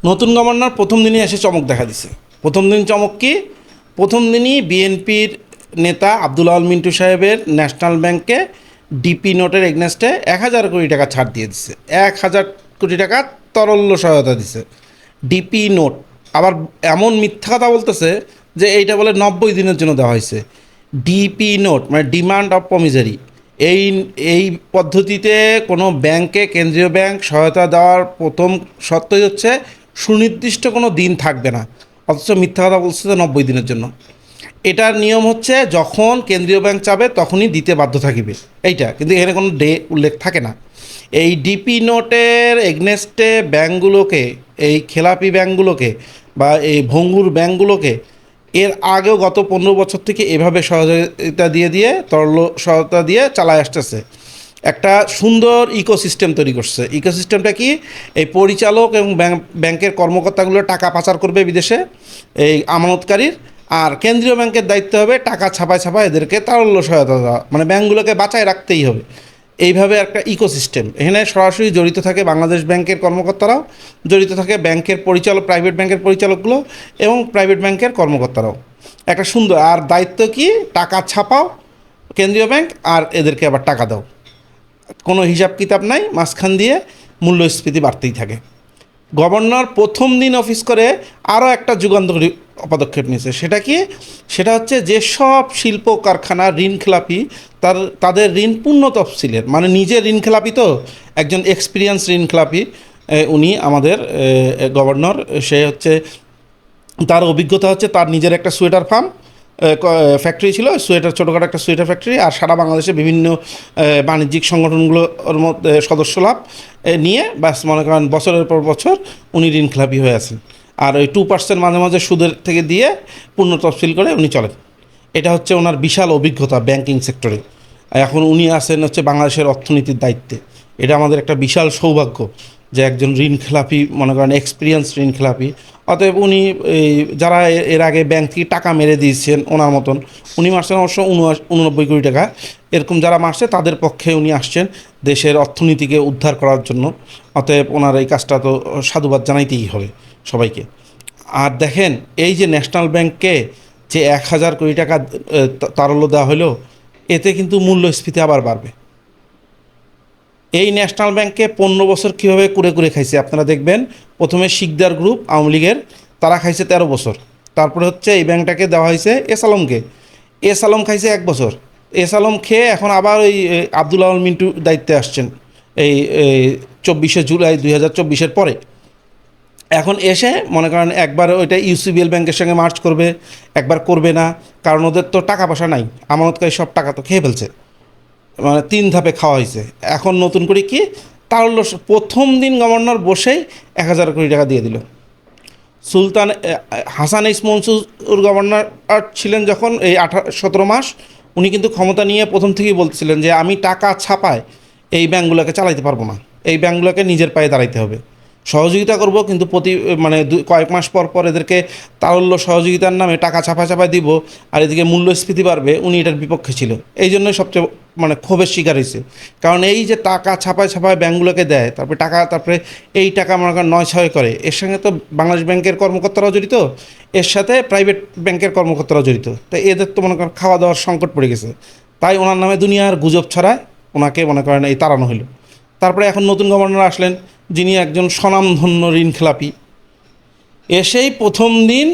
নতুন গভর্নর প্রথম দিনই এসে চমক দেখা দিছে। প্রথম দিন চমক কি? প্রথম দিনই বিএনপির নেতা আব্দুল আল মিন্টু সাহেবের ন্যাশনাল ব্যাংকে ডিপি নোটের এগনেস্টে ১,০০০ কোটি টাকা ছাড় দিয়ে দিছে। ১,০০০ কোটি টাকা তরল্য সহায়তা দিছে ডিপি নোট। আবার এমন মিথ্যা কথা বলতেছে যে এইটা বলে ৯০ দিনের জন্য দেওয়া হয়েছে। ডিপি নোট মানে ডিমান্ড অফ প্রমিসারি। এই এই পদ্ধতিতে কোনো ব্যাংকে, কেন্দ্রীয় ব্যাংক সহায়তা দেওয়ার প্রথম শর্তই হচ্ছে সুনির্দিষ্ট কোনো দিন থাকবে না, অথচ মিথ্যা কথা বলছে যে ৯০ দিনের জন্য। এটার নিয়ম হচ্ছে যখন কেন্দ্রীয় ব্যাংক চাবে তখনই দিতে বাধ্য থাকিবে, এইটা কিন্তু এখানে কোনো ডে উল্লেখ থাকে না। এই ডিপি নোটের এগনেস্টে ব্যাংকগুলোকে, এই খেলাপি ব্যাংকগুলোকে বা এই ভঙ্গুর ব্যাংকগুলোকে এর আগেও গত ১৫ বছর থেকে এভাবে সহযোগিতা দিয়ে দিয়ে তরল সহায়তা দিয়ে চালায় আসতেছে। একটা সুন্দর ইকোসিস্টেম তৈরি করছে। ইকোসিস্টেমটা কি? এই পরিচালক এবং ব্যাংকের কর্মকর্তাগুলো টাকা পাচার করবে বিদেশে এই আমানতকারীর, আর কেন্দ্রীয় ব্যাংকের দায়িত্ব হবে টাকা ছাপায় ছাপায় এদেরকে তারল্য সহায়তা দেওয়া, মানে ব্যাংকগুলোকে বাঁচায় রাখতেই হবে। এইভাবে একটা ইকোসিস্টেম। এখানে সরাসরি জড়িত থাকে বাংলাদেশ ব্যাংকের কর্মকর্তারাও, জড়িত থাকে ব্যাংকের পরিচালক, প্রাইভেট ব্যাংকের পরিচালকগুলো এবং প্রাইভেট ব্যাংকের কর্মকর্তারাও। একটা সুন্দর আর দায়িত্ব কি? টাকা ছাপাও কেন্দ্রীয় ব্যাংক, আর এদেরকে আবার টাকা দাও। কোনো হিসাব কিতাব নাই, মাঝখান দিয়ে মূল্যস্ফীতি বাড়তেই থাকে। গভর্নর প্রথম দিন অফিস করে আরও একটা যুগান্তকারী পদক্ষেপ নিয়েছে। সেটা কি? সেটা হচ্ছে যেসব শিল্প কারখানা ঋণ খেলাপি, তাদের ঋণ পূর্ণ তফসিলের, মানে নিজের ঋণ খেলাপি তো, একজন এক্সপিরিয়েন্স ঋণ খেলাপি উনি আমাদের গভর্নর। সে হচ্ছে, তার অভিজ্ঞতা হচ্ছে তার নিজের একটা সোয়েটার ফার্ম ফ্যাক্টরি ছিল, সোয়েটার, ছোটোখাটো একটা সোয়েটার ফ্যাক্টরি, আর সারা বাংলাদেশে বিভিন্ন বাণিজ্যিক সংগঠনগুলোর মধ্যে সদস্য লাভ নিয়ে ব্যাস মনে করেন বছরের পর বছর উনি ঋণখেলাপি হয়ে আছেন। আর ওই 2% মাঝে মাঝে সুদের থেকে দিয়ে পূর্ণ তফসিল করে উনি চলেন। এটা হচ্ছে ওনার বিশাল অভিজ্ঞতা ব্যাংকিং সেক্টরে। এখন উনি আছেন হচ্ছে বাংলাদেশের অর্থনীতির দায়িত্বে। এটা আমাদের একটা বিশাল সৌভাগ্য যে একজন ঋণখেলাপি, মনে করেন এক্সপিরিয়েন্স ঋণখেলাপি। অতএব উনি যারা এর আগে ব্যাংক থেকে টাকা মেরে দিয়েছেন ওনার মতন, উনি মারছেন অবশ্য 89 কোটি টাকা, এরকম যারা মারছে তাদের পক্ষে উনি আসছেন দেশের অর্থনীতিকে উদ্ধার করার জন্য। অতএব ওনার এই কাজটা তো সাধুবাদ জানাইতেই হবে সবাইকে। আর দেখেন, এই যে ন্যাশনাল ব্যাংককে যে ১,০০০ কোটি টাকা তারল্য দেওয়া হলো, এতে কিন্তু মূল্যস্ফীতি আবার বাড়বে। এই ন্যাশনাল ব্যাংকে ১৫ বছর কীভাবে কুরে কুরে খাইছে আপনারা দেখবেন। প্রথমে শিকদার গ্রুপ আওয়ামী লীগের, তারা খাইছে ১৩ বছর। তারপরে হচ্ছে এই ব্যাংকটাকে দেওয়া হয়েছে এস আলমকে। এস আলম খাইছে ১ বছর। এস আলম খেয়ে এখন আবার ওই আব্দুল আল মিন্টু দায়িত্বে আসছেন এই ২৪শে জুলাই ২০২৪-এর পরে। এখন এসে মনে করেন একবার ওইটা ইউসিবিএল ব্যাংকের সঙ্গে মার্চ করবে, একবার করবে না, কারণ ওদের তো টাকা পয়সা নাই, আমানতকারী সব টাকা তো খেয়ে ফেলছে, মানে ৩ ধাপে খাওয়া হয়েছে। এখন নতুন করে কি তারল্য, প্রথম দিন গভর্নর বসেই ১,০০০ কোটি টাকা দিয়ে দিল। সুলতান হাসান এইস মনসুর গভর্নর ছিলেন যখন এই ১৭ মাস, উনি কিন্তু ক্ষমতা নিয়ে প্রথম থেকেই বলছিলেন যে আমি টাকা ছাপায় এই ব্যাঙ্কগুলোকে চালাইতে পারবো না, এই ব্যাঙ্কগুলোকে নিজের পায়ে দাঁড়াইতে হবে, সহযোগিতা করব কিন্তু মানে কয়েক মাস পর পর এদেরকে তারল্য সহযোগিতার নামে টাকা ছাপায় ছাপায় দিব, আর এদিকে মূল্যস্ফীতি বাড়বে। উনি এটার বিপক্ষে ছিল, এই জন্যই সবচেয়ে মানে ক্ষোভের শিকার হয়েছে। কারণ এই যে টাকা ছাপায় ছাপায় ব্যাঙ্কগুলোকে দেয়, তারপরে এই টাকা মনে করেন ৯-৬ করে, এর সঙ্গে তো বাংলাদেশ ব্যাংকের কর্মকর্তারাও জড়িত, এর সাথে প্রাইভেট ব্যাংকের কর্মকর্তারাও জড়িত। তাই এদের তো মনে করেন খাওয়া দাওয়ার সংকট পড়ে গেছে। তাই ওনার নামে দুনিয়ার গুজব ছড়ায়, ওনাকে মনে করেন এই তাড়ানো হলো। তারপরে এখন নতুন গভর্নর আসলেন, যিনি একজন স্বনামধন্য ঋণখেলাপি। এসেই প্রথম দিন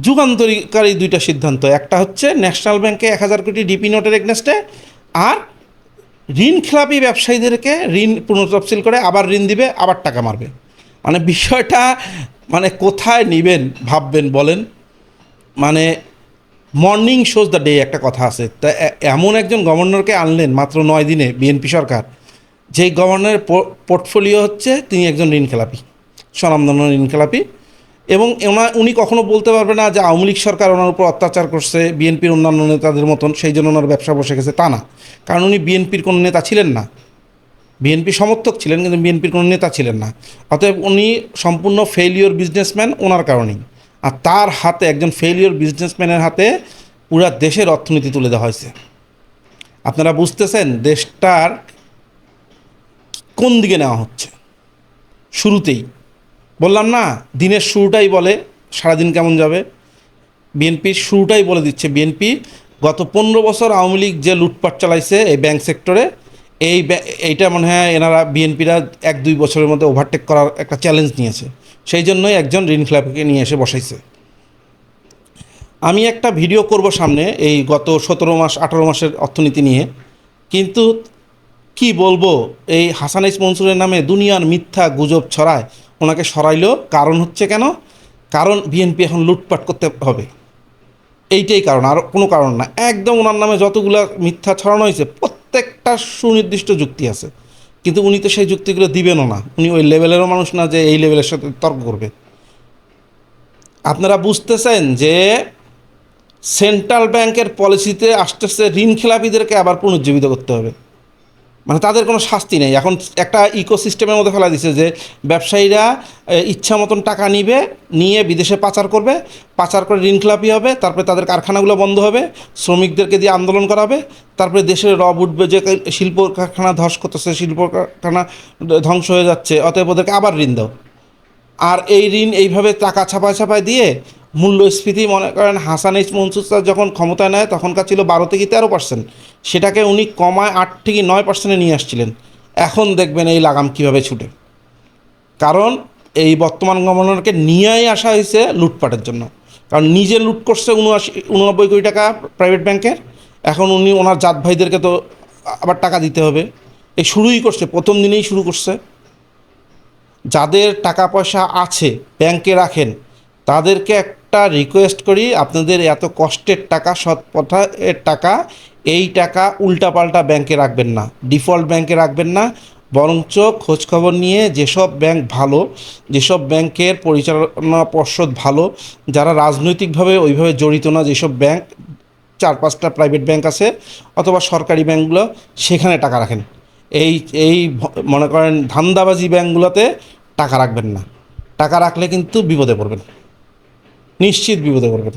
যুগান্তরকারী 2টা সিদ্ধান্ত। একটা হচ্ছে ন্যাশনাল ব্যাংকে ১,০০০ কোটি ডিপি নোটের এগনেস্টে, আর ঋণখেলাপি ব্যবসায়ীদেরকে ঋণ পুনঃতফসিল করে আবার ঋণ দিবে, আবার টাকা মারবে। মানে বিষয়টা মানে কোথায় নেবেন ভাববেন বলেন। মানে মর্নিং শোজ দ্য ডে একটা কথা আছে। তা এমন একজন গভর্নরকে আনলেন মাত্র 9 দিনে বিএনপি সরকার, যেই গভর্নরের পোর্টফোলিও হচ্ছে তিনি একজন ঋণখেলাপি, স্বনামধন্য ঋণখেলাপি। এবং উনি কখনো বলতে পারবে না যে আওয়ামী লীগ সরকার ওনার উপর অত্যাচার করছে বিএনপির অন্যান্য নেতাদের মতন, সেই জন্য ওনার ব্যবসা বসে গেছে, তা না। কারণ উনি বিএনপির কোনো নেতা ছিলেন না, বিএনপি সমর্থক ছিলেন কিন্তু বিএনপির কোনো নেতা ছিলেন না। অতএব উনি সম্পূর্ণ ফেইলিওর বিজনেসম্যান ওনার কারণেই। আর তার হাতে, একজন ফেইলিওর বিজনেসম্যানের হাতে পুরা দেশের অর্থনীতি তুলে দেওয়া হয়েছে। আপনারা বুঝতেছেন দেশটার কোন দিকে নেওয়া হচ্ছে। শুরুতেই বললাম না, দিনের শুরুটাই বলে সারাদিন কেমন যাবে। বিএনপির শুরুটাই বলে দিচ্ছে। বিএনপি গত 15 বছর আওয়ামী লীগ যে লুটপাট চালাইছে এই ব্যাংক সেক্টরে, এইটা মনে হয় এনারা বিএনপিরা 1-2 বছরের মধ্যে ওভারটেক করার একটা চ্যালেঞ্জ নিয়েছে। সেই জন্যই একজন ঋণ খেলাপিকে নিয়ে এসে বসাইছে। আমি একটা ভিডিও করব সামনে এই গত 17 মাস 18 মাসের অর্থনীতি নিয়ে, কিন্তু কি বলবো, এই হাসান মনসুরের নামে দুনিয়ার মিথ্যা গুজব ছড়ায়। ওনাকে সরাইলো, কারণ হচ্ছে কেন? কারণ বিএনপি এখন লুটপাট করতে হবে, এইটাই কারণ, আর কোনো কারণ না। একদম ওনার নামে যতগুলো মিথ্যা ছড়ানো হয়েছে প্রত্যেকটা সুনির্দিষ্ট যুক্তি আছে, কিন্তু উনি তো সেই যুক্তিগুলো দিবেনও না। উনি ওই লেভেলেরও মানুষ না যে এই লেভেলের সাথে তর্ক করবে। আপনারা বুঝতেছেন যে সেন্ট্রাল ব্যাংকের পলিসিতে আসতেছে ঋণ খেলাপিদেরকে আবার পুনর্জীবিত করতে হবে, মানে তাদের কোনো শাস্তি নেই। এখন একটা ইকোসিস্টেমের মধ্যে ফেলা দিছে যে ব্যবসায়ীরা ইচ্ছা মতন টাকা নিয়ে বিদেশে পাচার করবে, পাচার করে ঋণ খেলাপি হবে, তারপরে তাদের কারখানাগুলো বন্ধ হবে, শ্রমিকদেরকে দিয়ে আন্দোলন করা হবে, তারপরে দেশের রব উঠবে যে শিল্প কারখানা ধস করতেছে, শিল্প কারখানা ধ্বংস হয়ে যাচ্ছে, অতএব ওদেরকে আবার ঋণ দাও। আর এই ঋণ এইভাবে টাকা ছাপায় দিয়ে মূল্যস্ফীতি, মনে করেন মনসুর স্যার যখন ক্ষমতায় নেয় তখনকার ছিল 12 থেকে 13%, সেটাকে উনি কমায় 8 থেকে 9% নিয়ে আসছিলেন। এখন দেখবেন এই লাগাম কিভাবে ছুটে, কারণ এই বর্তমান গভর্নরকে নিয়েই আসা হয়েছে লুটপাটের জন্য। কারণ নিজে লুট করছে 89 কোটি টাকা প্রাইভেট ব্যাংকের, এখন উনি ওনার জাত ভাইদেরকে তো আবার টাকা দিতে হবে। এই শুরুই করছে, প্রথম দিনেই শুরু করছে। যাদের টাকা পয়সা আছে ব্যাংকে রাখেন, তাদেরকে একটা রিকোয়েস্ট করি, আপনাদের এত কষ্টের টাকা, সৎ পথের টাকা, এই টাকা উল্টাপাল্টা ব্যাংকে রাখবেন না, ডিফল্ট ব্যাংকে রাখবেন না। বরঞ্চ খোঁজখবর নিয়ে যেসব ব্যাংক ভালো, যেসব ব্যাংকের পরিচালনা পর্ষদ ভালো, যারা রাজনৈতিকভাবে ওইভাবে জড়িত না, যেসব ব্যাংক 4-5টা প্রাইভেট ব্যাংক আছে অথবা সরকারি ব্যাংকগুলো, সেখানে টাকা রাখেন। এই এই মনে করেন ধান্দাবাজি ব্যাংকগুলোতে টাকা রাখবেন না। টাকা রাখলে কিন্তু বিপদে পড়বেন, নিশ্চিত বিপদে পড়বেন।